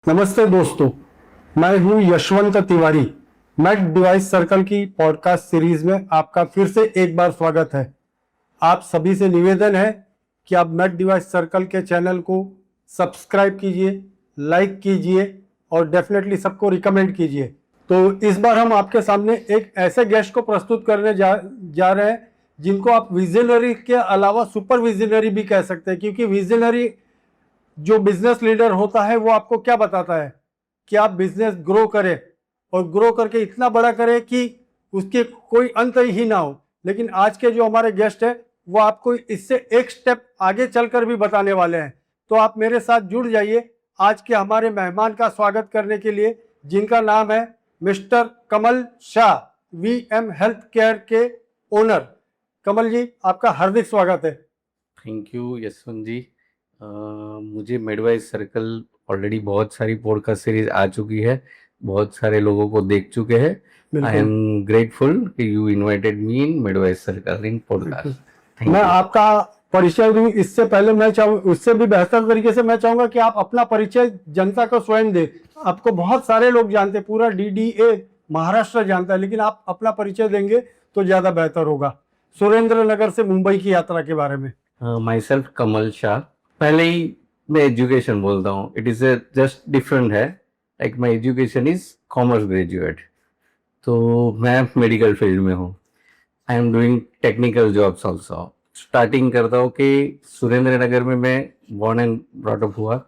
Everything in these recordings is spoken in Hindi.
नमस्ते दोस्तों, मैं हूं Yashwant Tiwari. Mac device circle की पॉडकास्ट सीरीज में आपका फिर से एक बार स्वागत है। आप सभी से निवेदन है कि आप मैक डिवाइस सर्कल के चैनल को सब्सक्राइब कीजिए, लाइक कीजिए और डेफिनेटली सबको रिकमेंड कीजिए। तो इस बार हम आपके सामने एक ऐसे गेस्ट को प्रस्तुत करने जा रहे हैं जिनको आप विजनरी के अलावा सुपर विजनरी भी कह सकते हैं, क्योंकि विजनरी जो बिजनेस लीडर होता है वो आपको क्या बताता है कि आप बिजनेस ग्रो करें और ग्रो करके इतना बड़ा करें कि उसके कोई अंत ही ना हो। लेकिन आज के जो हमारे गेस्ट है वो आपको इससे एक स्टेप आगे चलकर भी बताने वाले हैं। तो आप मेरे साथ जुड़ जाइए आज के हमारे मेहमान का स्वागत करने के लिए, जिनका नाम है मिस्टर कमल शाह, वीएम हेल्थ केयर के ओनर। कमल जी, आपका हार्दिक स्वागत है। थैंक यू यशवंत जी। मुझे मिडवाइस सर्कल ऑलरेडी बहुत सारी पॉडकास्ट सीरीज आ चुकी है, बहुत सारे लोगों को देख चुके हैं। आई एम ग्रेटफुल कि you invited me in midwise circle in podcast. मैं आपका परिचय दूं इससे पहले मैं उससे भी बेहतर तरीके से मैं चाहूंगा कि आप अपना परिचय जनता को स्वयं दे। आपको बहुत सारे लोग जानते हैं, पूरा डीडीए महाराष्ट्र जानता है, लेकिन आप अपना परिचय देंगे तो ज्यादा बेहतर होगा। सुरेंद्र नगर से मुंबई की यात्रा के बारे में। माई सेल्फ कमल शाह। पहले ही मैं एजुकेशन बोलता हूँ, इट इज जस्ट डिफरेंट है। Like my education is commerce graduate, तो मैं मेडिकल फील्ड में हूँ। I am doing technical jobs also. Starting करता हूँ कि सुरेंद्र नगर में मैं बॉर्न एंड ब्रॉट अप हुआ,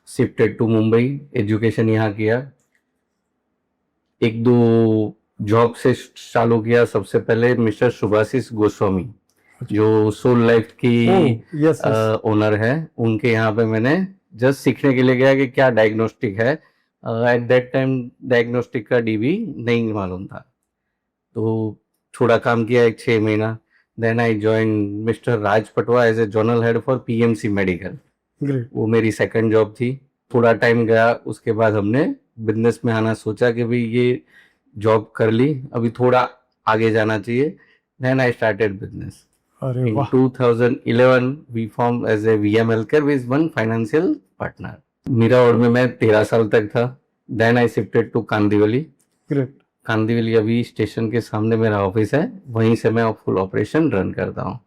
शिफ्टेड टू मुंबई, एजुकेशन यहाँ किया, एक दो जॉब से चालू किया। सबसे पहले मिस्टर सुभाषिस गोस्वामी जो सोल लाइफ की ओनर है, उनके यहाँ पे मैंने जस्ट सीखने के लिए गया कि क्या डायग्नोस्टिक है। एट दैट टाइम डायग्नोस्टिक का डीबी नहीं मालूम था, तो थोड़ा काम किया 1-6 महीना। Then I join Mister Raj Patwa as a zonal head for PMC medical. वो मेरी सेकंड जॉब थी। थोड़ा टाइम गया, उसके बाद हमने बिजनेस में आना सोचा कि भाई ये जॉब कर ली, अभी थोड़ा आगे जाना चाहिए। Then I started business. In 2011 we formed as a VM Healthcare with one financial partner. Mira road में मैं 13 साल तक था। Then I shifted to Kandivali. Kandivali अभी स्टेशन के सामने मेरा ऑफिस है, वहीं से मैं फुल ऑपरेशन रन करता हूँ।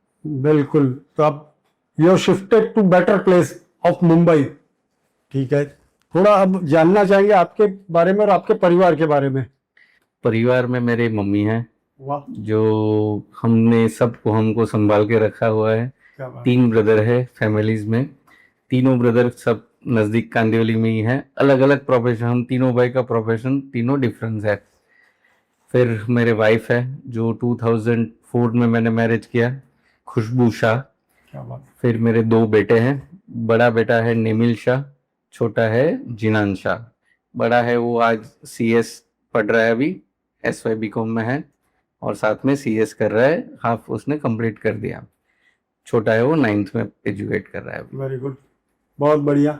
बिल्कुल, तो आप you shifted to better place of Mumbai. ठीक है, थोड़ा अब जानना चाहेंगे आपके बारे में और आपके परिवार के बारे में। परिवार में मेरे मम्मी हैं, जो हमको संभाल के रखा हुआ है। 3 ब्रदर है फैमिलीज में, तीनों ब्रदर सब नजदीक कांदिवली में ही हैं। अलग अलग प्रोफेशन, हम तीनों भाई का प्रोफेशन तीनों डिफरेंस है। फिर मेरे वाइफ है जो 2004 में मैंने मैरिज किया, खुशबू शाह। फिर मेरे 2 बेटे हैं, बड़ा बेटा है नेमिल शाह, छोटा है जिनान शाह। बड़ा है वो आज CS पढ़ रहा है, अभी SY BCom में है और साथ में CS कर रहा है, हाफ उसने कंप्लीट कर दिया। छोटा है वो 9th में एजुकेट कर रहा है। वेरी गुड, बहुत बढ़िया।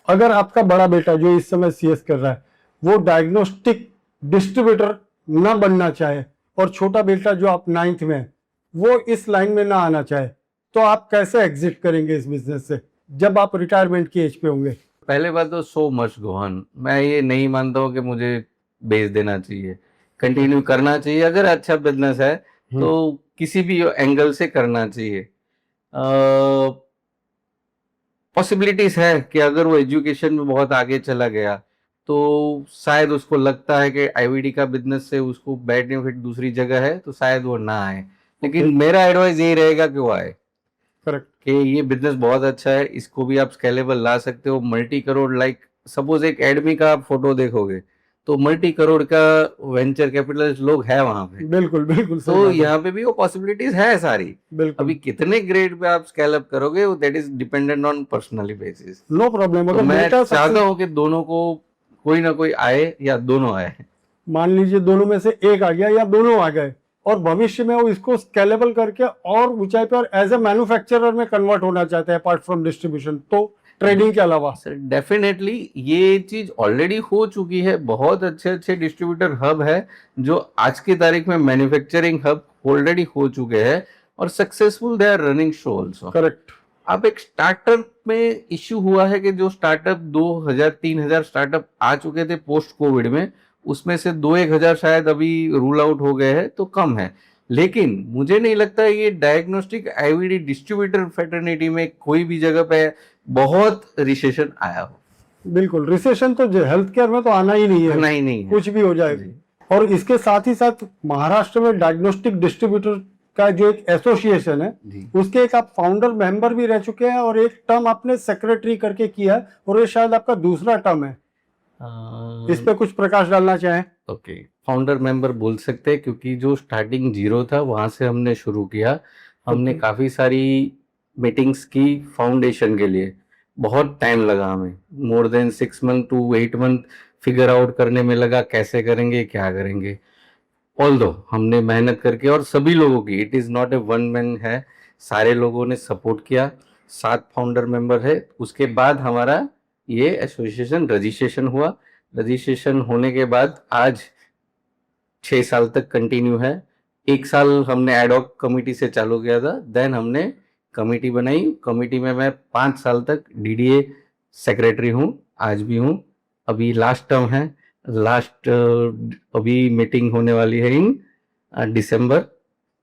अगर आपका बड़ा बेटा जो इस समय CS कर रहा है वो डायग्नोस्टिक डिस्ट्रीब्यूटर ना बनना चाहे और छोटा बेटा जो आप 9th में है वो इस लाइन में ना आना चाहे, तो आप कैसे एग्जिट करेंगे इस बिजनेस से जब आप रिटायरमेंट की एज पे होंगे? पहले बात तो सो मच गो ऑन। मैं ये नहीं मानता हूँ कि मुझे बेच देना चाहिए, कंटिन्यू करना चाहिए। अगर अच्छा बिजनेस है तो किसी भी एंगल से करना चाहिए। पॉसिबिलिटीज है कि अगर वो एजुकेशन में बहुत आगे चला गया तो शायद उसको लगता है कि IVD का बिजनेस से उसको बेनिफिट दूसरी जगह है, तो शायद वो ना आए। लेकिन मेरा एडवाइस यही रहेगा कि वो आए। करेक्ट, कि ये बिजनेस बहुत अच्छा है, इसको भी आप स्केलेबल ला सकते हो। मल्टी करोड़, लाइक सपोज एक एडमी का आप फोटो देखोगे तो मल्टी करोड़ का वेंचर कैपिटलिस्ट लोग है वहां पे। बिल्कुल बिल्कुल। तो यहाँ पे भी वो पॉसिबिलिटीज है सारी। अभी कितने ग्रेड पे आप स्केल अप करोगे that is dependent on personally basis. No problem. तो मैं चाहता हूँ कि दोनों को कोई ना कोई आए या दोनों आए। मान लीजिए दोनों में से एक आ गया या दोनों आ गए और भविष्य में वो इसको स्केलेबल करके और ऊंचाई पे और एज ए मैन्युफैक्चरर में कन्वर्ट होना चाहते हैं अपार्ट फ्रॉम डिस्ट्रीब्यूशन, तो ट्रेडिंग के अलावा। सर डेफिनेटली ये चीज ऑलरेडी हो चुकी है। बहुत अच्छे अच्छे डिस्ट्रीब्यूटर हब है जो आज की तारीख में मैन्युफैक्चरिंग हब ऑलरेडी हो चुके हैं और successful they are running show also. Correct, अब एक स्टार्टअप में इश्यू हुआ है कि जो स्टार्टअप 2000-3000 स्टार्टअप आ चुके थे पोस्ट कोविड में, उसमें से 2-1000 शायद अभी रूल आउट हो गए हैं, तो कम है। लेकिन मुझे नहीं लगता ये डायग्नोस्टिक आईवीडी डिस्ट्रीब्यूटर फेटर्निटी में कोई भी जगह पे बहुत रिसेशन आया हो। बिल्कुल, रिसेशन तो हेल्थ केयर में तो आना ही नहीं है, नहीं नहीं है। कुछ भी हो जाएगा। और इसके साथ ही साथ महाराष्ट्र में डायग्नोस्टिक डिस्ट्रीब्यूटर का जो एक एसोसिएशन है, उसके एक आप फाउंडर मेंबर भी रह चुके हैं और एक टर्म आपने सेक्रेटरी करके किया है, और ये शायद आपका दूसरा टर्म है। इस पे कुछ प्रकाश डालना चाहें? ओके, फाउंडर मेंबर बोल सकते हैं, क्योंकि जो स्टार्टिंग जीरो था वहां से हमने शुरू किया। हमने काफी सारी मीटिंग्स की फाउंडेशन के लिए, बहुत टाइम लगा हमें, more than 6 month to 8 month figure out करने में लगा, कैसे करेंगे क्या करेंगे। ऑल्दो हमने मेहनत करके, और सभी लोगों की, it is not a one man है, सारे लोगों ने सपोर्ट किया। 7 फाउंडर मेंबर है। उसके बाद हमारा ये एसोसिएशन रजिस्ट्रेशन हुआ। रजिस्ट्रेशन होने के बाद आज 6 साल तक कंटिन्यू है। 1 साल हमने एडॉक कमिटी से चालू किया था, देन हमने कमिटी बनाई। कमिटी में मैं 5 साल तक डीडीए सेक्रेटरी हूँ, आज भी हूँ। अभी लास्ट टर्म है, अभी मीटिंग होने वाली है इन दिसंबर,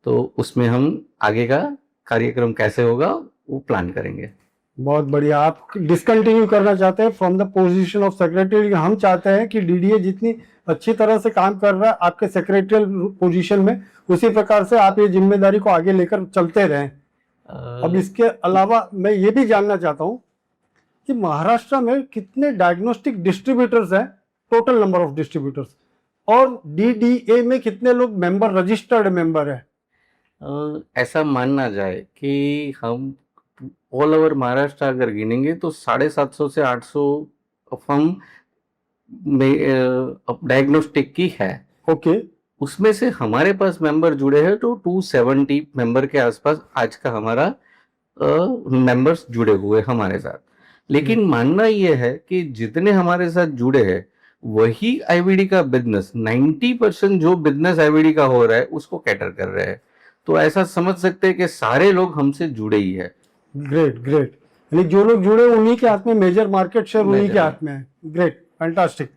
तो उसमें हम आगे का कार्यक्रम कैसे होगा वो प्लान करेंगे। बहुत बढ़िया। आप डिसकंटिन्यू करना चाहते हैं from the position of secretary. हम चाहते हैं कि डीडीए जितनी अच्छी तरह से काम कर रहा है आपके सेक्रेटरियल पोजीशन में, उसी प्रकार से आप ये जिम्मेदारी को आगे लेकर चलते रहें। अब इसके अलावा मैं ये भी जानना चाहता हूँ कि महाराष्ट्र में कितने डायग्नोस्टिक डिस्ट्रीब्यूटर्स हैं, टोटल नंबर ऑफ डिस्ट्रीब्यूटर्स, और डीडीए में कितने लोग मेंबर, रजिस्टर्ड मेंबर है? ऐसा मानना जाए कि हम ऑल ओवर महाराष्ट्र अगर गिनेंगे तो 750 से 800 फर्म डायग्नोस्टिक की है। ओके। उसमें से हमारे पास मेंबर जुड़े हैं तो 270 मेंबर के आसपास आज का हमारा मेंबर्स जुड़े हुए हमारे साथ। लेकिन मानना यह है कि जितने हमारे साथ जुड़े हैं वही आईवीडी का बिजनेस, 90% जो बिजनेस आईवीडी का हो रहा है उसको कैटर कर रहे हैं। तो ऐसा समझ सकते हैं कि सारे लोग हमसे जुड़े ही है। ग्रेट ग्रेट, यानी जो लोग जुड़े उन्हीं के हाथ में मेजर मार्केट शेयर, उन्हीं के हाथ में है। Great, fantastic.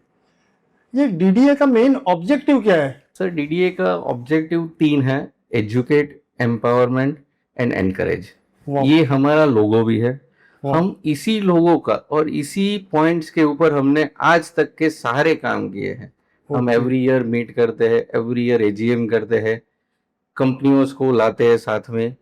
ये डीडीए का मेन ऑब्जेक्टिव क्या है? सर, डीडीए का ऑब्जेक्टिव 3 है, एजुकेट, एम्पावरमेंट एंड एनकरेज। ये हमारा लोगो भी है। हम इसी लोगों का और इसी पॉइंट्स के ऊपर हमने आज तक के सारे काम किए हैं। हम एवरी ईयर मीट करते हैं, एवरी ईयर एजीएम करते हैं, कंपनियों को लाते हैं साथ में,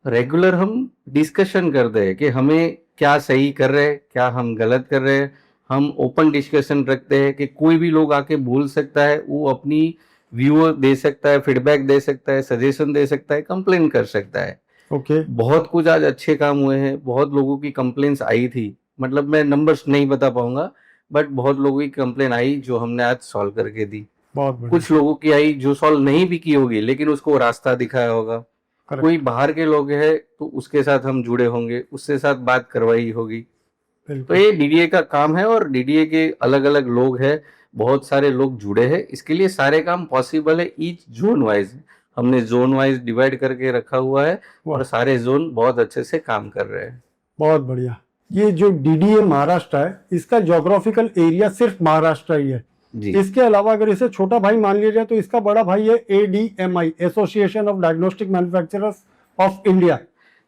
रेगुलर हम डिस्कशन करते हैं कि हमें क्या सही कर रहे हैं, क्या हम गलत कर रहे हैं। हम ओपन डिस्कशन रखते हैं कि कोई भी लोग आके बोल सकता है, वो अपनी व्यू दे सकता है, फीडबैक दे सकता है, सजेशन दे सकता है, कंप्लेन कर सकता है। बहुत कुछ आज अच्छे काम हुए हैं। बहुत लोगों की कंप्लेंट्स आई थी, मतलब मैं नंबर्स नहीं बता पाऊंगा, बट बहुत लोगों की कंप्लेन आई जो हमने आज सॉल्व करके दी। कुछ लोगों की आई जो सॉल्व नहीं भी की होगी, लेकिन उसको रास्ता दिखाया होगा। कोई बाहर के लोग हैं तो उसके साथ हम जुड़े होंगे, उसके साथ बात करवाई होगी। तो ये डीडीए का काम है, और डीडीए के अलग अलग लोग हैं, बहुत सारे लोग जुड़े हैं। इसके लिए सारे काम पॉसिबल है। ईच जोन वाइज हमने जोन वाइज डिवाइड करके रखा हुआ है, और सारे जोन बहुत अच्छे से काम कर रहे हैं। बहुत बढ़िया। ये जो डीडीए महाराष्ट्र है, इसका ज्योग्राफिकल एरिया सिर्फ महाराष्ट्र ही है जी। इसके अलावा अगर इसे छोटा भाई मान लिया जाए तो इसका बड़ा भाई है ADMI, association of diagnostic manufacturers of India.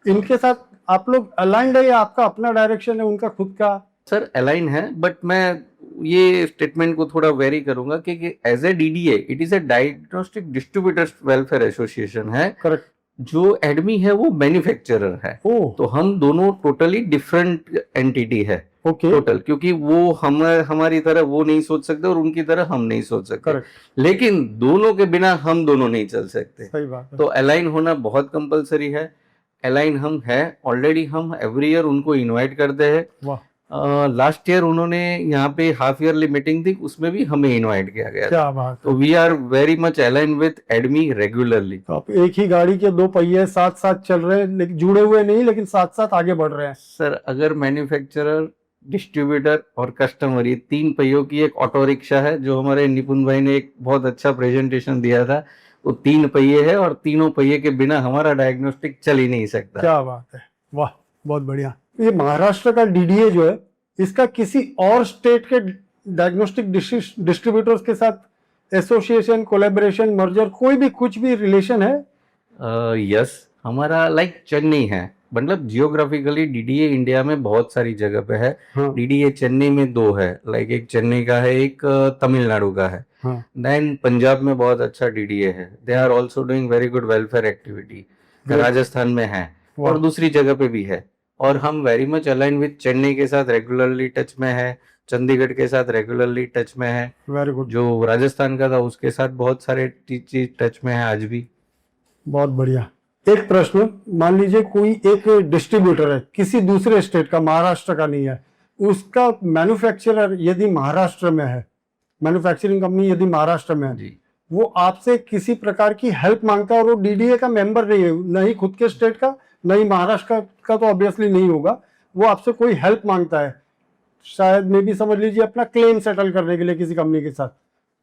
इनके साथ आप लोग अलाइंड है या आपका अपना डायरेक्शन है, उनका खुद का? सर, अलाइन है, बट मैं ये स्टेटमेंट को थोड़ा वेरी करूंगा कि as a DDA it is a diagnostic distributors welfare association है। करेक्ट। जो एडमी है वो मैन्युफैक्चरर है। तो हम दोनों टोटली डिफरेंट एंटिटी है। टोटल, क्योंकि वो हमारी तरह वो नहीं सोच सकते और उनकी तरह हम नहीं सोच सकते। लेकिन दोनों के बिना हम दोनों नहीं चल सकते। सही बात है। तो अलाइन होना बहुत कंपलसरी है। अलाइन हम है ऑलरेडी। हम एवरी ईयर उनको इनवाइट करते हैं। लास्ट ईयर उन्होंने यहाँ पे हाफ ईयरली मीटिंग थी, उसमें भी हमें इनवाइट किया गया। क्या बात है। तो we are very much align with एडमी रेगुलरली। तो आप एक ही गाड़ी के 2 पहिए साथ साथ चल रहे हैं, लेकिन जुड़े हुए नहीं, लेकिन साथ साथ आगे बढ़ रहे हैं। सर, अगर मैन्युफैक्चरर, डिस्ट्रीब्यूटर और कस्टमर, ये 3 पहियों की एक ऑटो रिक्शा है, जो हमारे निपुण भाई ने एक बहुत अच्छा प्रेजेंटेशन दिया था, वो 3 पहिए है, और तीनों पहिए के बिना हमारा डायग्नोस्टिक चल ही नहीं सकता। क्या बात है, वाह। बहुत बढ़िया। ये महाराष्ट्र का डीडीए जो है, इसका किसी और स्टेट के डायग्नोस्टिक डिस्ट्रीब्यूटर्स के साथ एसोसिएशन, कोलैबोरेशन, मर्जर, कोई भी कुछ भी रिलेशन है? यस, हमारा लाइक चेन्नई है, मतलब जियोग्राफिकली डीडीए इंडिया में बहुत सारी जगह पे है। हाँ, डीडीए चेन्नई में 2 है, लाइक एक चेन्नई का है, एक तमिलनाडु का है। हाँ, देन पंजाब में बहुत अच्छा डीडीए है, they are also doing very good welfare activity. Great. Rajasthan में है वाह। और दूसरी जगह पे भी है। और हम very much align with Chennai के साथ रेगुलरली टच में है, चंडीगढ़ के साथ रेगुलरली टच में है, वेरी गुड। जो राजस्थान का था उसके साथ बहुत सारे चीज टच में है आज भी। बहुत बढ़िया। एक प्रश्न, मान लीजिए कोई एक डिस्ट्रीब्यूटर है किसी दूसरे स्टेट का, महाराष्ट्र का नहीं है, उसका मैन्युफैक्चरर यदि महाराष्ट्र में है, मैन्युफैक्चरिंग कंपनी यदि महाराष्ट्र में है, जी, वो आपसे किसी प्रकार की हेल्प मांगता है और वो डीडीए का मेंबर नहीं है, नहीं खुद के स्टेट का, नहीं महाराष्ट्र का तो ऑब्वियसली नहीं होगा, वो आपसे कोई हेल्प मांगता है, शायद मे भी समझ लीजिए अपना क्लेम सेटल करने के लिए किसी कंपनी के साथ,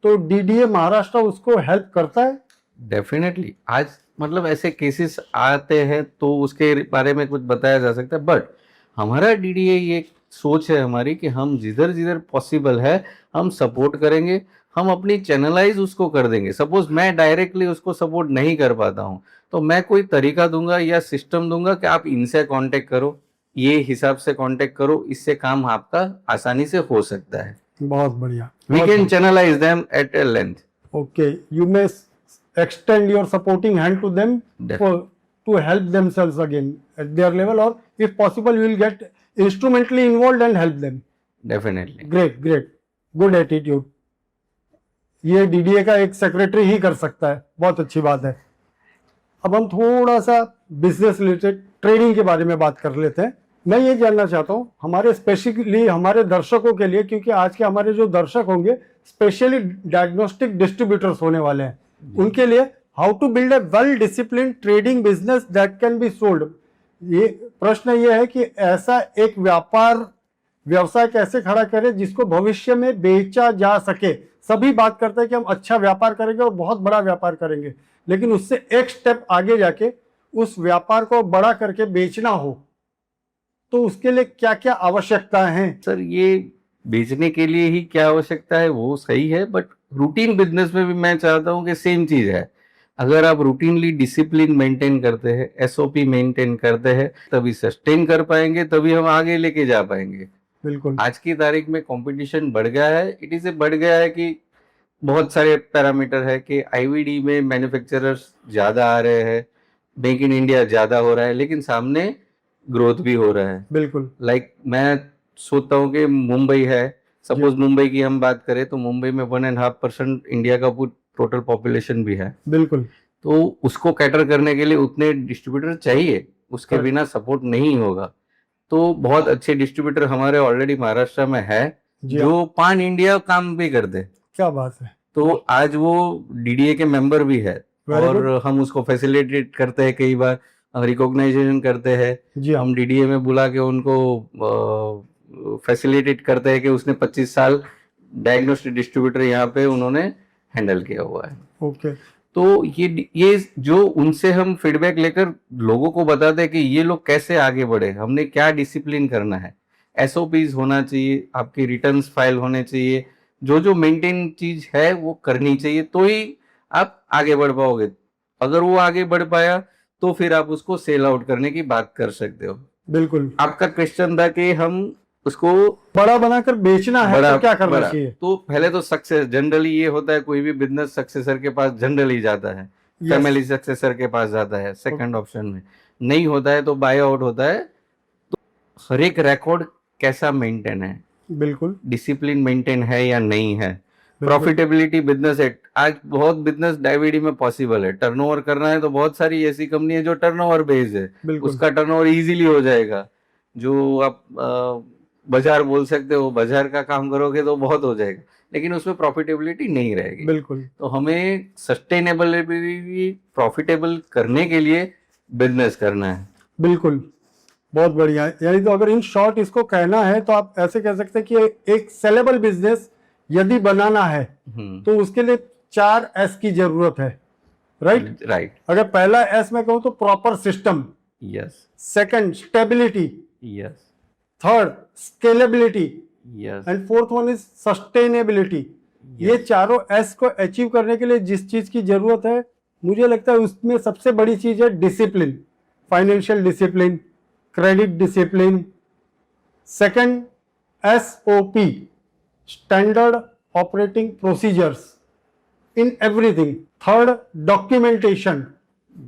तो डीडीए महाराष्ट्र उसको हेल्प करता है? डेफिनेटली। आज मतलब ऐसे केसेस आते हैं तो उसके बारे में कुछ बताया जा सकता है, बट हमारा डीडीए ये सोच है हमारी कि हम जिधर जिधर पॉसिबल है हम सपोर्ट करेंगे, हम अपनी चैनलाइज उसको कर देंगे। सपोज मैं डायरेक्टली उसको सपोर्ट नहीं कर पाता हूँ तो मैं कोई तरीका दूंगा या सिस्टम दूंगा कि आप इनसे कांटेक्ट करो, ये हिसाब से कांटेक्ट करो, इससे काम आपका आसानी से हो सकता है। बहुत बढ़िया। We can channelize them at a length. Okay, you may extend your supporting hand to them to help themselves again at their level, or if possible, you will get instrumentally involved and help them. Definitely. Great, great, good attitude. ये डीडीए का एक सेक्रेटरी ही कर सकता है, बहुत अच्छी बात है। अब हम थोड़ा सा बिजनेस रिलेटेड ट्रेडिंग के बारे में बात कर लेते हैं। मैं ये जानना चाहता हूँ हमारे स्पेसिफिकली हमारे दर्शकों के लिए, क्योंकि आज के हमारे जो दर्शक होंगे स्पेशली डायग्नोस्टिक डिस्ट्रीब्यूटर्स होने वाले हैं, उनके लिए how to build a well discipline trading business that can be sold. ये प्रश्न ये है कि ऐसा एक व्यवसाय कैसे खड़ा करें जिसको भविष्य में बेचा जा सके। सभी बात करते हैं कि हम अच्छा व्यापार करेंगे और बहुत बड़ा व्यापार करेंगे, लेकिन उससे एक स्टेप आगे जाके उस व्यापार को बड़ा करके बेचना हो तो उसके लिए क्या क्या आवश्यकता है? सर, ये बेचने के लिए ही क्या आवश्यकता है वो सही है, बट रूटीन बिजनेस में भी मैं चाहता हूँ कि सेम चीज है। अगर आप रूटीनली डिसिप्लिन मेंटेन करते हैं, एसओपी मेंटेन करते हैं, तभी सस्टेन कर पाएंगे, तभी हम आगे लेके जा पाएंगे। बिल्कुल। आज की तारीख में कंपटीशन बढ़ गया है, इट इज बढ़ गया है कि बहुत सारे पैरामीटर है कि आईवीडी में मैन्युफैक्चरर्स ज्यादा आ रहे हैं, मेक इन इंडिया ज्यादा हो रहा है, लेकिन सामने ग्रोथ भी हो रहा है। बिल्कुल। लाइक मैं सोचता हूँ कि मुंबई है, सपोज मुंबई की हम बात करें तो मुंबई में 1.5% इंडिया का टोटल पॉपुलेशन भी है। बिल्कुल। तो उसको कैटर करने के लिए उतने डिस्ट्रीब्यूटर चाहिए, उसके बिना सपोर्ट नहीं होगा। तो बहुत अच्छे डिस्ट्रीब्यूटर हमारे ऑलरेडी महाराष्ट्र में है जो पान इंडिया काम भी करते। क्या बात है। तो आज वो डीडीए के मेंबर भी है और हम उसको फैसिलिटेट करते हैं, कई बार रिकॉग्नाइजेशन करते हैं। हम डीडीए में बुला के उनको फैसिलिटेट करते हैं कि उसने 25 साल डायग्नोस्टिक डिस्ट्रीब्यूटर यहाँ पे उन्होंने हैंडल किया हुआ है। ओके। तो ये जो उनसे हम फीडबैक लेकर लोगों को बताते हैं कि ये लोग कैसे आगे बढ़े, हमने क्या डिसिप्लिन करना है, एसओपीज होना चाहिए, आपकी रिटर्न्स फाइल होने चाहिए, जो मेंटेन चीज है वो करनी चाहिए, तो ही आप आगे बढ़ पाओगे। अगर वो आगे बढ़ पाया तो फिर आप उसको सेल आउट करने की बात कर सकते हो। बिल्कुल। आपका क्वेश्चन था कि हम उसको बड़ा बनाकर बेचना है तो क्या करना चाहिए? तो पहले तो सक्सेस, जनरली ये होता है कोई भी बिजनेस सक्सेसर के पास जनरली जाता है, फैमिली सक्सेसर के पास जाता है सेकंड ऑप्शन में। नहीं होता है तो बाय आउट होता है। तो हर एक रिकॉर्ड कैसा मेंटेन है, बिल्कुल डिसिप्लिन मेंटेन है या नहीं है, प्रॉफिटेबिलिटी बिजनेस है। आज बहुत बिजनेस डायवीडी में पॉसिबल है, टर्नओवर करना है तो बहुत सारी ऐसी कंपनी है जो टर्नओवर बेस्ड है, उसका टर्नओवर इजीली हो जाएगा। जो आप बाजार बोल सकते हो, बाजार का काम करोगे तो बहुत हो जाएगा, लेकिन उसमें प्रॉफिटेबिलिटी नहीं रहेगी। बिल्कुल। तो हमें सस्टेनेबिलिटी प्रॉफिटेबल करने के लिए बिजनेस करना है। बिल्कुल, बहुत बढ़िया। यानी तो अगर इन शॉर्ट इसको कहना है तो आप ऐसे कह सकते हैं कि एक सेलेबल बिजनेस यदि बनाना है तो उसके लिए 4S की जरूरत है। राइट। राइट। अगर पहला S मैं कहूँ तो proper system, yes second stability, yes third scalability yes and fourth one is sustainability. ये चारों एस को अचीव करने के लिए जिस चीज की जरूरत है, मुझे लगता है उसमें सबसे बड़ी चीज है discipline, financial discipline, credit discipline. Second SOP, standard operating procedures in everything. Third, documentation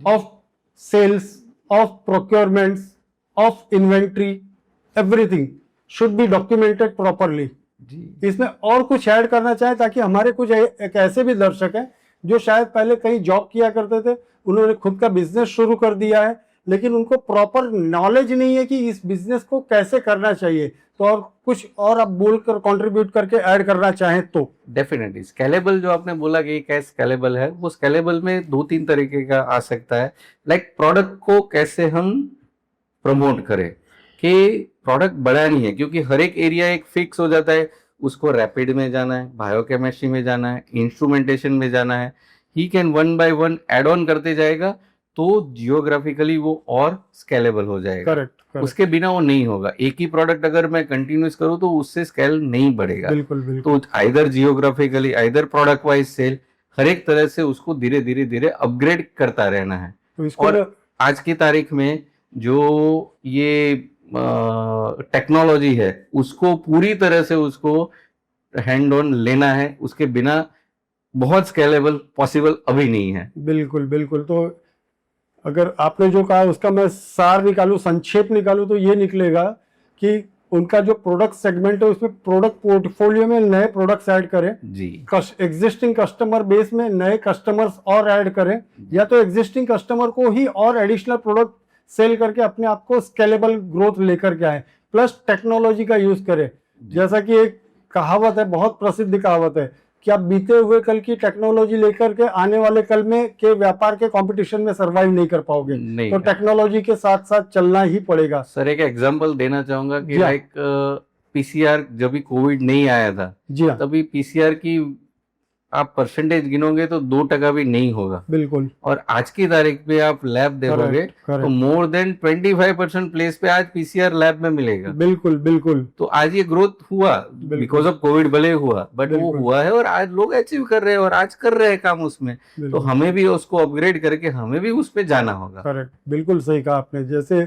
of sales, of procurements, of inventory, everything should be documented properly. जी इसमें और कुछ ऐड करना चाहे ताकि हमारे कुछ एक ऐसे भी दर्शक हैं जो शायद पहले कहीं जॉब किया करते थे, उन्होंने खुद का बिजनेस शुरू कर दिया है, लेकिन उनको प्रॉपर नॉलेज नहीं है कि इस बिजनेस को कैसे करना चाहिए। तो और कुछ और आप बोलकर कंट्रीब्यूट करके ऐड करना चाहें तो? डेफिनेटली स्केलेबल जो आपने बोला कि कैसे स्केलेबल है, वो स्केलेबल में 2-3 तरीके का आ सकता है। लाइक प्रोडक्ट को कैसे हम प्रमोट करें कि प्रोडक्ट बड़ा नहीं है, क्योंकि हर एक एरिया एक फिक्स हो जाता है, उसको रैपिड में जाना है, बायोकेमिस्ट्री में जाना है, इंस्ट्रूमेंटेशन में जाना है। He can 1 by 1 add on करते जाएगा, तो जियोग्राफिकली वो और स्केलेबल हो जाएगा। करेक्ट। उसके बिना वो नहीं होगा। एक ही प्रोडक्ट अगर मैं कंटिन्यूस करूँ तो उससे स्केल नहीं बढ़ेगा। बिल्कुल। तो either geographically, either product wise sale, हर एक तरह से उसको धीरे धीरे अपग्रेड करता रहना है। तो इसको और आज की तारीख में जो ये टेक्नोलॉजी है, उसको पूरी तरह से उसको हैंड ऑन लेना है, उसके बिना बहुत स्केलेबल पॉसिबल अभी नहीं है। बिल्कुल। तो अगर आपने जो कहा उसका मैं सार निकालूं, संक्षेप निकालूं, तो ये निकलेगा कि उनका जो प्रोडक्ट सेगमेंट है उसमें प्रोडक्ट पोर्टफोलियो में नए प्रोडक्ट्स ऐड करें जी, एग्जिस्टिंग कस्टमर बेस में नए कस्टमर्स और ऐड करें, या तो एग्जिस्टिंग कस्टमर को ही और एडिशनल प्रोडक्ट सेल करके अपने आप को स्केलेबल ग्रोथ लेकर के आए, प्लस टेक्नोलॉजी का यूज करें। जैसा कि एक कहावत है, बहुत प्रसिद्ध कहावत है कि आप बीते हुए कल की टेक्नोलॉजी लेकर के आने वाले कल में के व्यापार के कंपटीशन में सरवाइव नहीं कर पाओगे। तो टेक्नोलॉजी के साथ साथ चलना ही पड़ेगा। सर एक एग्जांपल देना चाहूंगा कि जी हाँ। लाइक पीसीआर, जब भी कोविड नहीं आया था, जी हाँ, तभी पीसीआर की आप परसेंटेज गिनोगे तो 2% भी नहीं होगा। बिल्कुल। और आज की तारीख पे आप लैब देखोगे तो मोर देन 25% प्लेस पे आज पीसीआर लैब में मिलेगा। बिल्कुल। तो आज ये ग्रोथ हुआ बिकॉज ऑफ कोविड, भले हुआ, बट वो हुआ है और आज लोग अचीव कर रहे हैं और आज कर रहे हैं काम उसमें। तो हमें भी उसको अपग्रेड करके हमें भी उस पे जाना होगा। करेक्ट, बिल्कुल सही कहा आपने। जैसे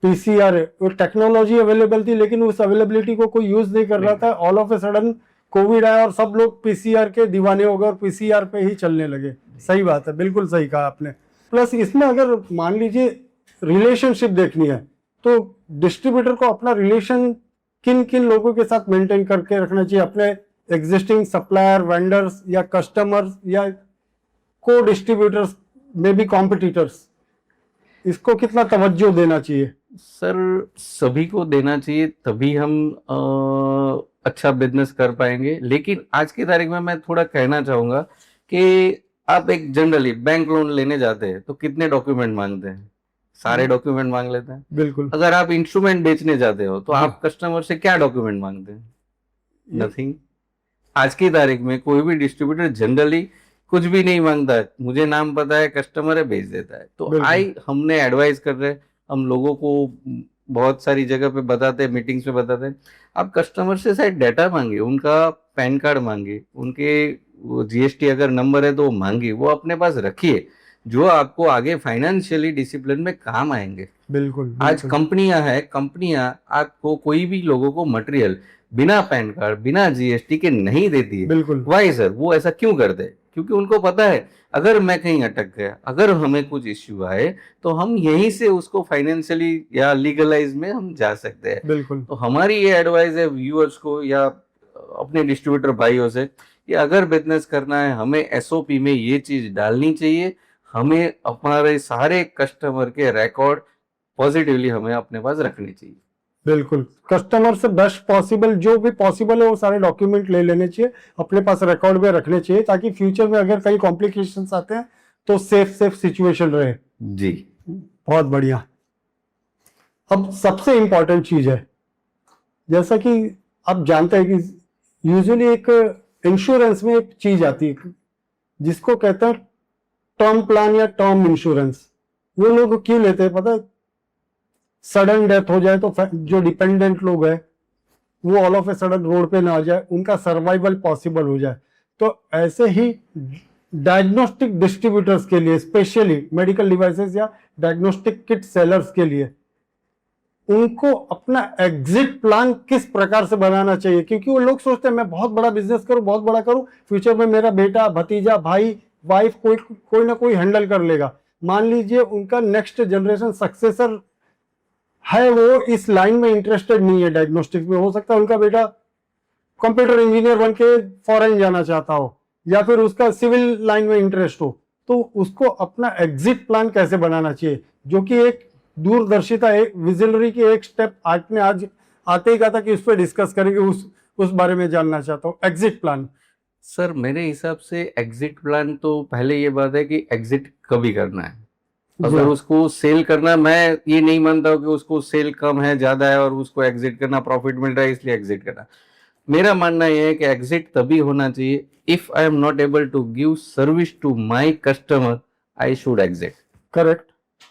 पीसीआर, वो टेक्नोलॉजी अवेलेबल थी लेकिन उस अवेलेबिलिटी को कोई यूज नहीं कर रहा था। All of a sudden Covid आया और सब लोग पीसीआर के दीवाने हो गए और पीसीआर पे ही चलने लगे। सही बात है, बिल्कुल सही कहा आपने। प्लस इसमें अगर मान लीजिए रिलेशनशिप देखनी है तो डिस्ट्रीब्यूटर को अपना रिलेशन किन किन लोगों के साथ मेंटेन करके रखना चाहिए? अपने एग्जिस्टिंग सप्लायर, वेंडर्स या कस्टमर्स या को डिस्ट्रीब्यूटर्स में भी कॉम्पिटिटर्स, इसको कितना तवज्जो देना चाहिए? सर सभी को देना चाहिए, तभी हम अच्छा बिजनेस कर पाएंगे। लेकिन आज की तारीख में मैं थोड़ा कहना चाहूंगा कि आप एक जनरली बैंक लोन लेने जाते हैं तो कितने डॉक्यूमेंट मांगते हैं? सारे डॉक्यूमेंट मांग लेते हैं। बिल्कुल। अगर आप इंस्ट्रूमेंट बेचने जाते हो तो आप कस्टमर से क्या डॉक्यूमेंट मांगते हैं? नथिंग। आज की तारीख में कोई भी डिस्ट्रीब्यूटर जनरली कुछ भी नहीं मांगता है, मुझे नाम पता है, कस्टमर है, भेज देता है। तो हमने एडवाइस कर रहे हैं, हम लोगों को बहुत सारी जगह पे बताते हैं, मीटिंग्स में बताते हैं, आप कस्टमर से शायद डाटा मांगे, उनका पैन कार्ड मांगे, उनके जीएसटी अगर नंबर है तो मांगे, वो अपने पास रखिए, जो आपको आगे फाइनेंशियली डिसिप्लिन में काम आएंगे। बिल्कुल। आज कंपनियां आपको कोई भी लोगों को मटेरियल बिना पैन कार्ड, बिना जीएसटी के नहीं देती है। बिल्कुल। Why sir? वो ऐसा क्यों करते हैं? क्योंकि उनको पता है अगर मैं कहीं अटक गया, अगर हमें कुछ इश्यू आए तो हम यहीं से उसको फाइनेंशियली या लीगलाइज में हम जा सकते हैं। बिल्कुल। तो हमारी ये एडवाइस है व्यूअर्स को या अपने डिस्ट्रीब्यूटर भाइयों से कि अगर बिजनेस करना है, हमें एसओपी में ये चीज डालनी चाहिए, हमें हमारे सारे कस्टमर के रिकॉर्ड पॉजिटिवली हमें अपने पास रखने चाहिए। बिल्कुल, कस्टमर से बेस्ट पॉसिबल जो भी पॉसिबल है वो सारे डॉक्यूमेंट ले लेने चाहिए, अपने पास रिकॉर्ड में रखने चाहिए, ताकि फ्यूचर में अगर कई कॉम्प्लिकेशंस आते हैं तो सेफ सिचुएशन रहे। जी, बहुत बढ़िया। अब सबसे इंपॉर्टेंट चीज है, जैसा कि आप जानते हैं कि यूजुअली एक इंश्योरेंस में एक चीज आती है जिसको कहते हैं टर्म प्लान या टर्म इंश्योरेंस। वो लोग क्यों लेते हैं पता है? सडन डेथ हो जाए तो जो डिपेंडेंट लोग हैं वो all of a sudden road पे ना आ जाए, उनका सर्वाइवल पॉसिबल हो जाए। तो ऐसे ही डायग्नोस्टिक डिस्ट्रीब्यूटर्स के लिए, स्पेशली मेडिकल डिवाइसेस या डायग्नोस्टिक किट सेलर्स के लिए, उनको अपना एग्जिट प्लान किस प्रकार से बनाना चाहिए? क्योंकि वो लोग सोचते हैं मैं बहुत बड़ा बिजनेस करूं, बहुत बड़ा करूं, फ्यूचर में मेरा बेटा, भतीजा, भाई, वाइफ कोई ना कोई हैंडल कर लेगा। मान लीजिए उनका नेक्स्ट जनरेशन सक्सेसर है, वो इस लाइन में इंटरेस्टेड नहीं है, डायग्नोस्टिक्स में। हो सकता है उनका बेटा कंप्यूटर इंजीनियर बन के फॉरेन जाना चाहता हो, या फिर उसका सिविल लाइन में इंटरेस्ट हो। तो उसको अपना एग्जिट प्लान कैसे बनाना चाहिए, जो कि एक दूरदर्शिता, एक विजनरी की एक स्टेप आपने आज आते ही कहा था कि उस पर डिस्कस करेंगे, उस बारे में जानना चाहता हूँ। एग्जिट प्लान सर मेरे हिसाब से एग्जिट प्लान तो पहले ये बात है कि एग्जिट कभी करना है। अगर उसको सेल करना, मैं ये नहीं मानता हूँ कि उसको सेल कम है, ज्यादा है और उसको एग्जिट करना, प्रॉफिट मिल रहा है इसलिए एग्जिट करना। मेरा मानना यह है कि एग्जिट तभी होना चाहिए if I am not able to give service to my customer, I should exit. Correct.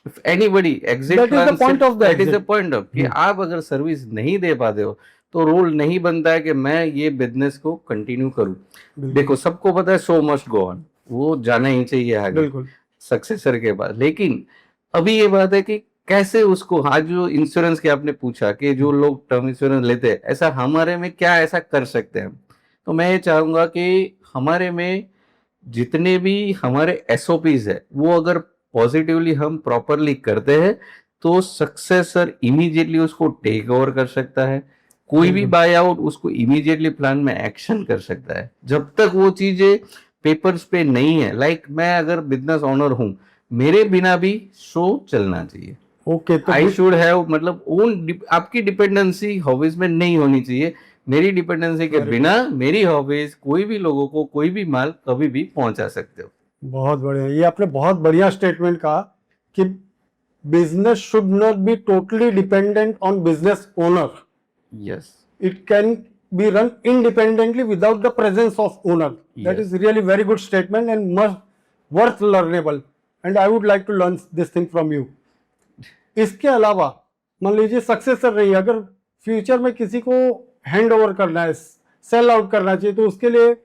If anybody exit, that is the point of कि आप अगर सर्विस नहीं दे पाते हो तो रोल नहीं बनता है कि मैं ये बिजनेस को कंटिन्यू करूं। देखो सबको पता है सो मस्ट गो ऑन, वो जाना ही चाहिए आगे सक्सेसर के पास। लेकिन अभी ये बात है कि कैसे उसको, आज जो इंश्योरेंस के आपने पूछा कि जो लोग टर्म इंश्योरेंस लेते हैं, ऐसा हमारे में क्या ऐसा कर सकते हैं? तो मैं ये चाहूंगा कि हमारे में जितने भी हमारे एसओपीज है वो अगर पॉजिटिवली हम प्रॉपरली करते हैं तो सक्सेसर इमीडिएटली उसको टेक ओवर कर सकता है। कोई भी बाय आउट उसको इमीडिएटली प्लान में एक्शन कर सकता है। जब तक वो चीजें पेपर्स पे नहीं है, लाइक मैं अगर बिजनेस ओनर हूं, मेरे बिना भी शो चलना चाहिए। ओके, तो आई शुड हैव, मतलब ओन, आपकी डिपेंडेंसी हॉबीज में नहीं होनी चाहिए। मेरी डिपेंडेंसी के बिना मेरी हॉबीज कोई भी लोगों को कोई भी माल कभी भी पहुंचा सकते हो। बहुत बढ़िया, ये आपने बहुत बढ़िया स्टेटमेंट कहा कि business should not be totally dependent on business owner. Yes, it can be run independently without the presence of owner. That Yes. is really very good statement and worth learnable, and I would like to learn this thing from you. इसके अलावा मान लीजिए सक्सेसर रही, अगर फ्यूचर में किसी को हैंड ओवर करना है, सेल आउट करना चाहिए, तो उसके लिए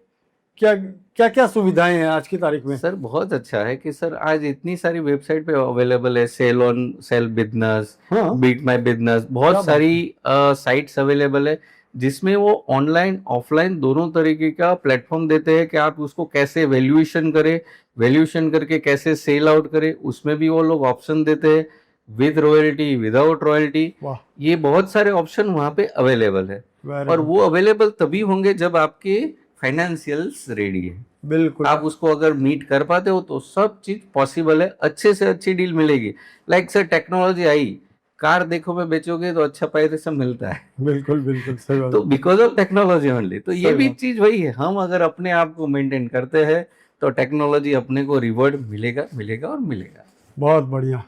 क्या क्या क्या सुविधाएं हैं आज की तारीख में? सर बहुत अच्छा है कि सर आज इतनी सारी वेबसाइट पे अवेलेबल है, sell on sell business, beat my business, बहुत सारी साइट्स अवेलेबल है जिसमें वो ऑनलाइन ऑफलाइन दोनों तरीके का प्लेटफॉर्म देते हैं कि आप उसको कैसे वैल्यूएशन करें, वैल्यूएशन करके कैसे सेल आउट करें, उसमें भी वो लोग ऑप्शन देते हैं, विद रॉयल्टी, विदाउट रॉयल्टी। ये बहुत सारे ऑप्शन वहां पे अवेलेबल है और वो अवेलेबल तभी होंगे जब आपके फाइनेंशियल्स रेडी है। बिल्कुल, आप उसको अगर मीट कर पाते हो तो सब चीज पॉसिबल है, अच्छे से अच्छी डील मिलेगी। लाइक सर टेक्नोलॉजी आई, कार देखो में बेचोगे तो अच्छा पैसा मिलता है। बिल्कुल बिल्कुल सही बात। तो बिकॉज ऑफ टेक्नोलॉजी ओनली, तो ये भी चीज वही है, हम अगर अपने आप को मेंटेन करते हैं तो टेक्नोलॉजी अपने को रिवॉर्ड मिलेगा मिलेगा और मिलेगा। बहुत बढ़िया।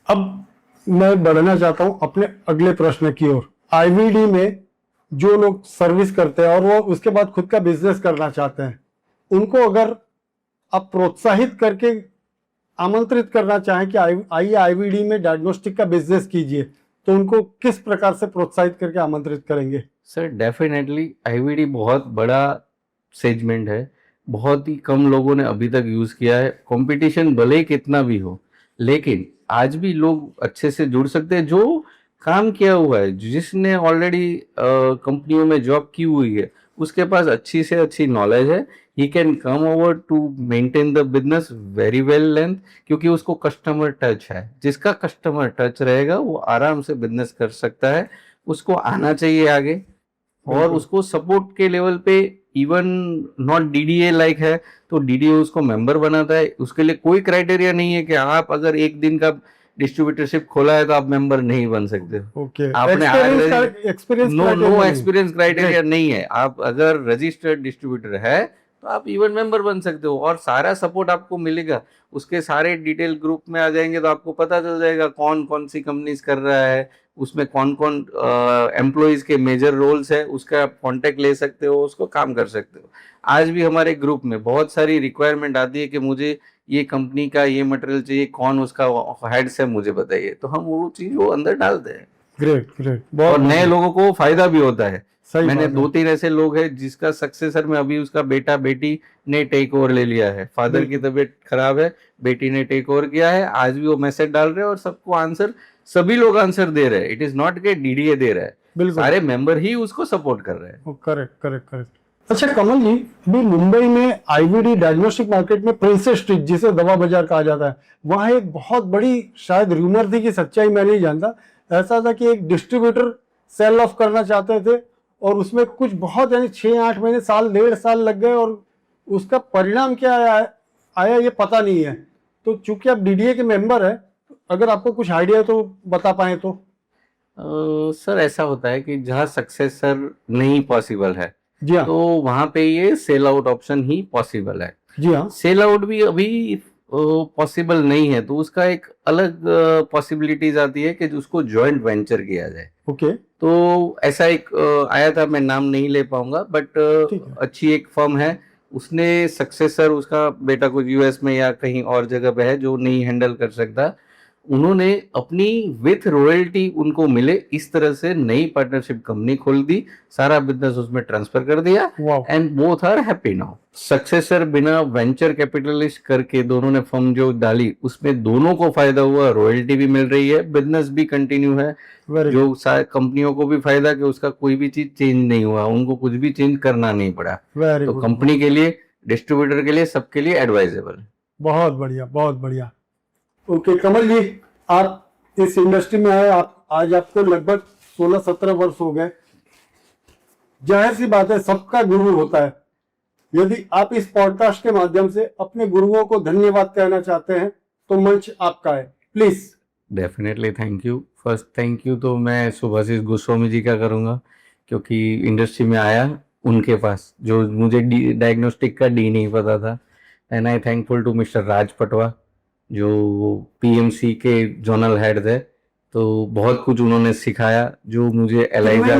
अब मैं बढ़ना चाहता हूं अपने अगले प्रश्न की ओर। आईवीडी में जो लोग सर्विस करते हैं और वो उसके बाद खुद का बिजनेस करना चाहते हैं, उनको अगर आप प्रोत्साहित करके आमंत्रित करना चाहें कि आइए आईवीडी में डायग्नोस्टिक का बिजनेस कीजिए, तो उनको किस प्रकार से प्रोत्साहित करके आमंत्रित करेंगे? सर डेफिनेटली आईवीडी बहुत बड़ा सेगमेंट है, बहुत ही कम लोगों ने अभी तक यूज किया है। कंपटीशन भले ही कितना भी हो, लेकिन आज भी लोग अच्छे से जुड़ सकते हैं। जो काम किया हुआ है, जिसने ऑलरेडी कंपनियों में जॉब की हुई है, उसके पास अच्छी से अच्छी नॉलेज है, he can come over to maintain the business very well length, क्योंकि उसको कस्टमर टच है। जिसका कस्टमर टच रहेगा वो आराम से बिजनेस कर सकता है। उसको आना चाहिए आगे, और उसको सपोर्ट के लेवल पे इवन नॉट डीडीए लाइक है तो डीडीए उसको मेंबर बनाता है। उसके लिए कोई क्राइटेरिया नहीं है कि आप अगर एक दिन का डिस्ट्रीब्यूटरशिप खोला है तो आप मेंबर नहीं बन सकते। ओके, आपने एक्सपीरियंस नो एक्सपीरियंस क्राइटेरिया नहीं है। आप अगर रजिस्टर्ड डिस्ट्रीब्यूटर है तो आप इवन मेंबर बन सकते हो और सारा सपोर्ट आपको मिलेगा। उसके सारे डिटेल ग्रुप में आ जाएंगे तो आपको पता चल जाएगा कौन कौन सी कंपनीज कर रहा है, उसमें कौन कौन एम्प्लॉइज के मेजर रोल्स है, उसका आप कॉन्टेक्ट ले सकते हो, उसको काम कर सकते हो। आज भी हमारे ग्रुप में बहुत सारी रिक्वायरमेंट आती है कि मुझे ये कंपनी का ये मटेरियल चाहिए, कौन उसका हेड्स है मुझे बताइए, तो हम वो चीज वो अंदर डालते हैं। ग्रेट ग्रेट, और बहुत नए लोगों को फायदा भी होता है। सही मैंने बात है। 2-3 ऐसे लोग हैं जिसका सक्सेसर में अभी उसका बेटा बेटी ने टेक ओवर ले लिया है। फादर की तबीयत खराब है, बेटी ने टेक ओवर किया है, आज भी वो मैसेज डाल रहे हैं और सबको आंसर, सभी लोग आंसर दे रहे हैं। इट इज नॉट के डीडीए दे रहा है, बिल्कुल, सारे मेंबर ही उसको सपोर्ट कर रहे हैं। Correct correct correct. अच्छा कमल जी, अभी मुंबई में आईवीडी डायग्नोस्टिक मार्केट में प्रिंसेस स्ट्रीट, जिसे दवा बाजार कहा जाता है, वहां एक बहुत बड़ी शायद रूमर थी कि सच्चाई मैं नहीं जानता, ऐसा था कि एक डिस्ट्रीब्यूटर सेल ऑफ करना चाहते थे और उसमें कुछ बहुत यानी 6-8 महीने, साल 1.5 साल लग गए और उसका परिणाम क्या आया ये पता नहीं है। तो चूंकि आप डीडीए के मेंबर है, अगर आपको कुछ आइडिया है तो बता पाए तो। सर ऐसा होता है कि जहाँ सक्सेसर नहीं पॉसिबल है, जी हाँ, तो वहां पे ये सेल आउट ऑप्शन ही पॉसिबल है। जी हाँ, सेल आउट भी अभी पॉसिबल नहीं है, तो उसका एक अलग पॉसिबिलिटीज आती है कि उसको जॉइंट वेंचर किया जाए। ओके, तो ऐसा एक आया था, मैं नाम नहीं ले पाऊंगा, बट ठीक है, अच्छी एक फर्म है, उसने सक्सेसर, उसका बेटा कुछ यूएस में या कहीं और जगह पे है जो नहीं हैंडल कर सकता, उन्होंने अपनी विथ रॉयल्टी उनको मिले इस तरह से नई पार्टनरशिप कंपनी खोल दी, सारा बिजनेस उसमें ट्रांसफर कर दिया वाह, and both are happy now. Successor बिना वेंचर कैपिटलिस्ट करके दोनों ने फर्म जो डाली उसमें दोनों को फायदा हुआ, रॉयल्टी भी मिल रही है, बिजनेस भी कंटिन्यू है, वेरी जो कंपनियों को भी फायदा कि उसका कोई भी चीज चेंज नहीं हुआ, उनको कुछ भी चेंज करना नहीं पड़ा। वेरी तो गुड, कंपनी के लिए, डिस्ट्रीब्यूटर के लिए, सबके लिए एडवाइजेबल। बहुत बढ़िया बहुत बढ़िया। ओके कमल जी, आप इस इंडस्ट्री में आए, आप आज आपको लगभग 16-17 वर्ष हो गए। जाहिर सी बात है, सबका गुरु होता है। यदि आप इस पॉडकास्ट के माध्यम से अपने गुरुओं को धन्यवाद कहना चाहते हैं तो मंच आपका है, please. Definitely, thank you. First thank you तो मैं सुभाषिस गोस्वामी जी का करूंगा, क्योंकि इंडस्ट्री में आया उनके पास, जो मुझे डायग्नोस्टिक का डी नहीं पता था। And I thankful to mister Raj Patwa, जो पीएमसी के जोनल हेड थे, तो बहुत कुछ उन्होंने सिखाया जो मुझे Eliza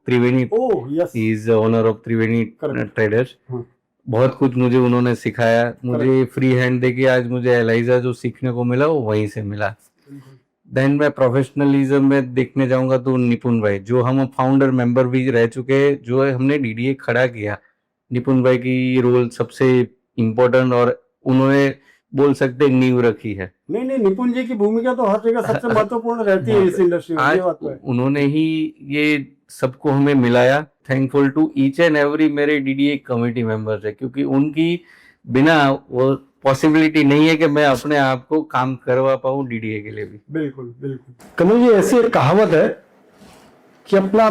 Triveni, oh yes, he is owner of Triveni Correct. Traders. हाँ। बहुत कुछ मुझे उन्होंने सिखाया, मुझे फ्री हैंड देके आज मुझे एलाइजा जो सीखने को मिला वो वहीं से मिला। देन मैं प्रोफेशनलिज्म में देखने जाऊंगा तो निपुण भाई, जो हम फाउंडर मेंबर भी रह चुके हैं, जो है हमने डीडीए खड़ा किया, निपुण भाई की रोल सबसे इम्पोर्टेंट, और उन्होंने बोल सकते नींव रखी है। नहीं नहीं, निपुण जी की भूमिका तो हर जगह सबसे महत्वपूर्ण रहती है इस इंडस्ट्री में, आज ये बात तो है। उन्होंने ही ये सबको हमें मिलाया। Thankful to each and every मेरे डीडीए कमेटी मेंबर्स है, क्योंकि उनकी बिना वो पॉसिबिलिटी नहीं है कि मैं अपने आप को काम करवा पाऊं डीडीए के लिए भी। बिल्कुल बिल्कुल। कमल जी, ऐसी एक कहावत है कि अपना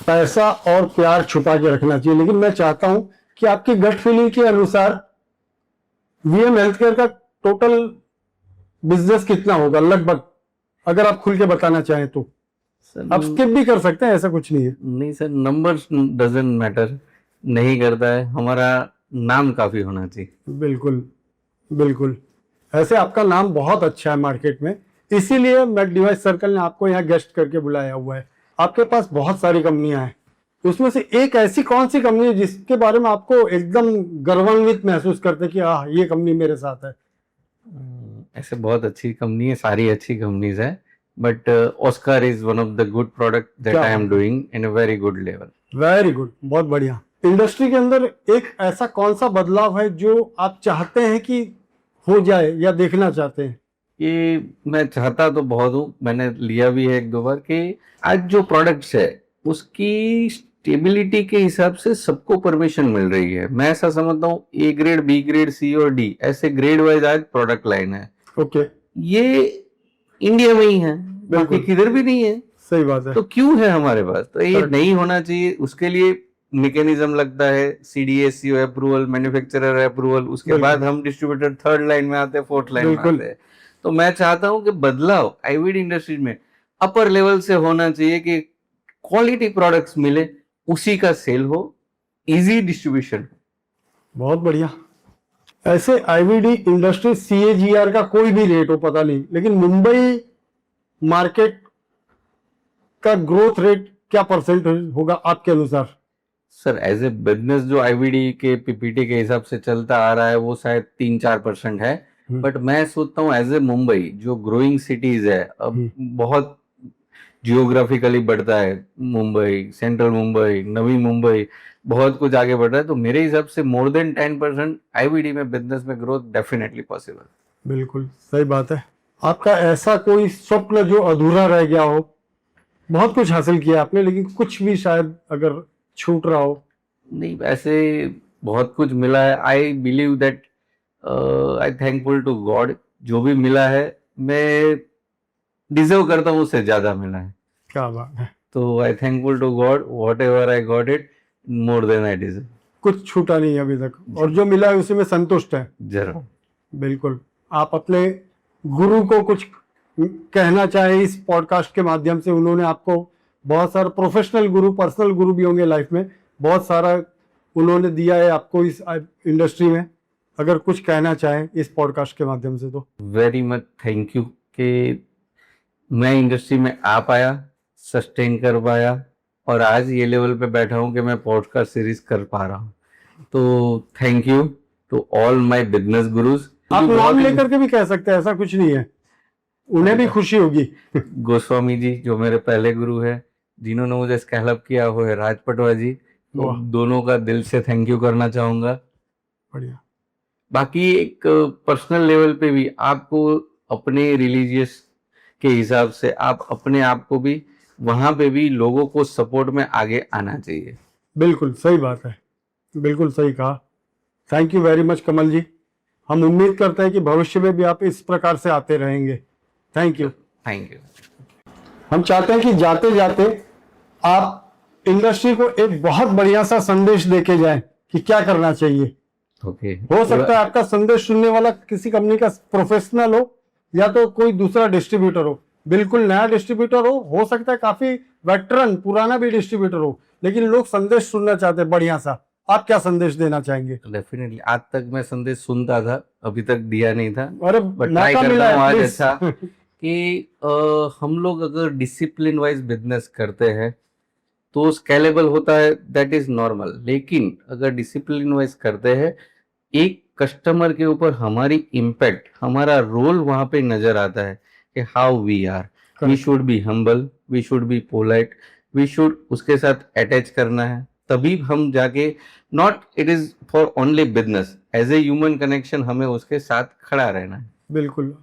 पैसा और प्यार छुपा के रखना चाहिए, लेकिन मैं चाहता हूं कि आपकी गट फीलिंग के अनुसार वीएम हेल्थकेयर का टोटल बिजनेस कितना होगा लगभग, अगर आप खुल के बताना चाहें तो। आप स्किप भी कर सकते हैं, ऐसा कुछ नहीं है। नहीं सर, नंबर्स डजंट मैटर, नहीं करता है, हमारा नाम काफी होना चाहिए। बिल्कुल बिल्कुल, ऐसे आपका नाम बहुत अच्छा है मार्केट में, इसीलिए मेड डिवाइस सर्कल ने आपको यहाँ गेस्ट करके बुलाया हुआ है। आपके पास बहुत सारी कंपनियां हैं, उसमें से एक ऐसी कौन सी कंपनी है जिसके बारे में आपको एकदम गर्वान्वित महसूस करते कि हाँ ये कंपनी मेरे साथ है? ऐसे बहुत अच्छी कंपनी है, सारी अच्छी कंपनीज है, but Oscar is one of the good product that I am doing in a very good level. Very good, बहुत बढ़िया। इंडस्ट्री के अंदर एक ऐसा कौन सा बदलाव है जो आप चाहते हैं कि हो जाए या देखना चाहते हैं? ये मैं चाहता तो बहुत हूँ, मैंने लिया भी है 1-2 बार, कि आज जो प्रोडक्ट्स है उसकी स्टेबिलिटी के हिसाब से सबको परमिशन मिल रही है। मैं ऐसा समझता हूँ ए ग्रेड, बी ग्रेड, सी और डी, ऐसे ग्रेड वाइज आज प्रोडक्ट लाइन है। ओके, ये इंडिया में ही है, बाकी किधर भी नहीं है। सही बात है। तो क्यों है हमारे पास? तो ये नहीं होना चाहिए, उसके लिए मैकेनिज्म लगता है, सीडीएससीओ अप्रूवल, मैन्युफैक्चरर अप्रूवल, उसके बाद हम डिस्ट्रीब्यूटर थर्ड लाइन में आते हैं, फोर्थ लाइन में आते हैं। तो मैं चाहता हूं कि बदलाव आईवीडी इंडस्ट्री में अपर लेवल से होना चाहिए, कि क्वालिटी प्रोडक्ट्स मिले, उसी का सेल हो, इजी डिस्ट्रीब्यूशन। बहुत बढ़िया। ऐसे आईवीडी इंडस्ट्री सीएजीआर का कोई भी रेट हो पता नहीं, लेकिन मुंबई मार्केट का ग्रोथ रेट क्या परसेंट होगा आपके अनुसार? सर एज ए बिजनेस जो आईवीडी के पीपीटी के हिसाब से चलता आ रहा है वो शायद 3-4% है, बट मैं सोचता हूँ एज ए मुंबई जो ग्रोइंग सिटीज है, अब बहुत जियोग्राफिकली बढ़ता है, मुंबई, सेंट्रल मुंबई, नवी मुंबई, बहुत कुछ आगे बढ़ रहा है, तो मेरे हिसाब से मोर देन 10% आईवीडी में बिजनेस में ग्रोथ डेफिनेटली पॉसिबल। बिल्कुल सही बात है। आपका ऐसा कोई स्वप्न जो अधूरा रह गया हो? बहुत कुछ हासिल किया आपने, लेकिन कुछ भी शायद अगर छूट रहा हो? नहीं, ऐसे बहुत कुछ मिला है। I believe that, I thankful to God, जो भी मिला है मैं डिजर्व करता हूँ, उससे ज्यादा मिला है। क्या बात है। तो I thankful to God, whatever I got it more than I deserve. कुछ छूटा नहीं अभी तक, और जो मिला है उसी में संतुष्ट है। जरूर। बिल्कुल। आप अपने गुरु को कुछ कहना चाहे इस पॉडकास्ट के माध्यम से? उन्होंने आपको बहुत सारा, प्रोफेशनल गुरु, पर्सनल गुरु भी होंगे लाइफ में, बहुत सारा उन्होंने दिया है आपको इस इंडस्ट्री में। अगर कुछ कहना चाहें इस पॉडकास्ट के माध्यम से तो? वेरी मच थैंक यू कि मैं इंडस्ट्री में आ पाया, सस्टेन कर पाया, और आज ये लेवल पे बैठा हूँ कि मैं पॉडकास्ट सीरीज कर पा रहा हूँ। तो thank you to all my business gurus. आप नाम लेकर के भी कह सकते हैं, ऐसा कुछ नहीं है, उन्हें भी खुशी होगी। गोस्वामी जी जो मेरे पहले गुरु है, जिन्होंने मुझे स्कैलअप किया, वो है राज पटवा जी। तो दोनों का दिल से थैंक यू करना चाहूंगा। बढ़िया। बाकी एक पर्सनल लेवल पे भी आपको अपने रिलीजियस के हिसाब से आप अपने आप को भी वहां पे भी लोगों को सपोर्ट में आगे आना चाहिए। बिल्कुल सही बात है, बिल्कुल सही कहा। थैंक यू वेरी मच कमल जी। हम उम्मीद करते हैं कि भविष्य में भी आप इस प्रकार से आते रहेंगे। Thank you. Thank you. हम चाहते हैं कि जाते जाते आप इंडस्ट्री को एक बहुत बढ़िया सा संदेश देके जाएं कि क्या करना चाहिए। ओके। हो सकता है आपका संदेश सुनने वाला किसी कंपनी का प्रोफेशनल हो या तो कोई दूसरा डिस्ट्रीब्यूटर हो, बिल्कुल नया डिस्ट्रीब्यूटर हो सकता है काफी वेटरन पुराना भी डिस्ट्रीब्यूटर हो, लेकिन लोग संदेश सुनना चाहते हैं बढ़िया सा। आप क्या संदेश देना चाहेंगे? डेफिनेटली आज तक मैं संदेश सुनता था, अभी तक दिया नहीं था, अरे बट ट्राई करता हूँ आज अच्छा कि हम लोग अगर डिसिप्लिन वाइज बिजनेस करते हैं तो स्केलेबल होता है, दैट इज नॉर्मल। लेकिन अगर डिसिप्लिन वाइज करते हैं, एक कस्टमर के ऊपर हमारी इम्पैक्ट, हमारा रोल वहां पे नजर आता है कि how we are, we should be humble, we should be polite, we should उसके साथ अटैच करना है, तभी हम जाके, not it is for only business, as a human connection हमें उसके साथ खड़ा रहना है। बिल्कुल,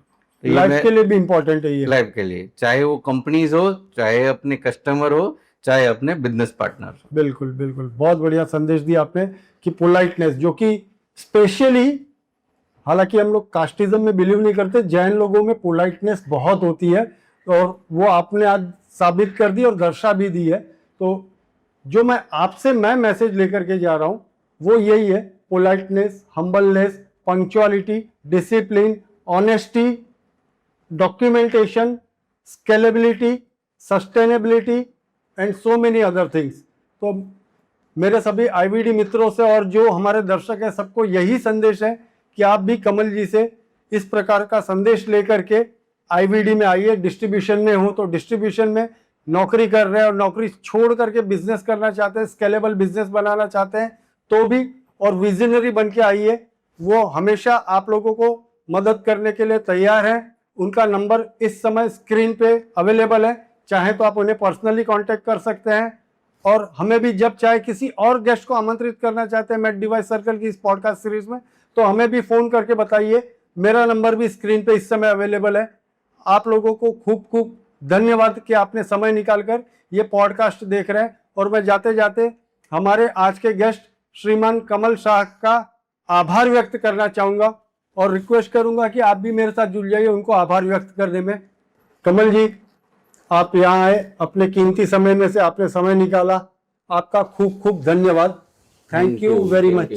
लाइफ के लिए भी इम्पोर्टेंट है ये। लाइफ के लिए, चाहे वो कंपनीज हो, चाहे अपने कस्टमर हो, चाहे अपने बिजनेस पार्टनर। बिल्कुल बिल्कुल, बहुत बढ़िया संदेश दिया आपने कि पोलाइटनेस, जो कि स्पेशली, हालांकि हम लोग कास्टिज्म में बिलीव नहीं करते, जैन लोगों में पोलाइटनेस बहुत होती है, और वो आपने आज साबित कर दी और दर्शा भी दी है। तो जो मैं मैसेज लेकर के जा रहा हूँ वो यही है, politeness, humbleness, punctuality, discipline, honesty, documentation, scalability, sustainability and so many other things. तो मेरे सभी आईवीडी मित्रों से और जो हमारे दर्शक हैं, सबको यही संदेश है कि आप भी कमल जी से इस प्रकार का संदेश लेकर के आईवीडी में आइए। डिस्ट्रीब्यूशन में हो तो डिस्ट्रीब्यूशन में नौकरी कर रहे हैं और नौकरी छोड़ करके बिजनेस करना चाहते हैं, स्केलेबल बिजनेस बनाना चाहते हैं तो भी, और विजनरी बन के आइए। वो हमेशा आप लोगों को मदद करने के लिए तैयार हैं। उनका नंबर इस समय स्क्रीन पे अवेलेबल है, चाहे तो आप उन्हें पर्सनली कांटेक्ट कर सकते हैं। और हमें भी जब चाहे किसी और गेस्ट को आमंत्रित करना चाहते हैं मेड डिवाइस सर्कल की इस पॉडकास्ट सीरीज में, तो हमें भी फोन करके बताइए। मेरा नंबर भी स्क्रीन पे इस समय अवेलेबल है। आप लोगों को खूब खूब धन्यवाद कि आपने समय निकालकर ये पॉडकास्ट देख रहे हैं। और मैं जाते जाते हमारे आज के गेस्ट श्रीमान कमल शाह का आभार व्यक्त करना चाहूँगा और रिक्वेस्ट करूँगा कि आप भी मेरे साथ जुड़ जाइए उनको आभार व्यक्त करने में। कमल जी, आप यहाँ आए, अपने कीमती समय में से आपने समय निकाला, आपका खूब खूब धन्यवाद। Thank you very much.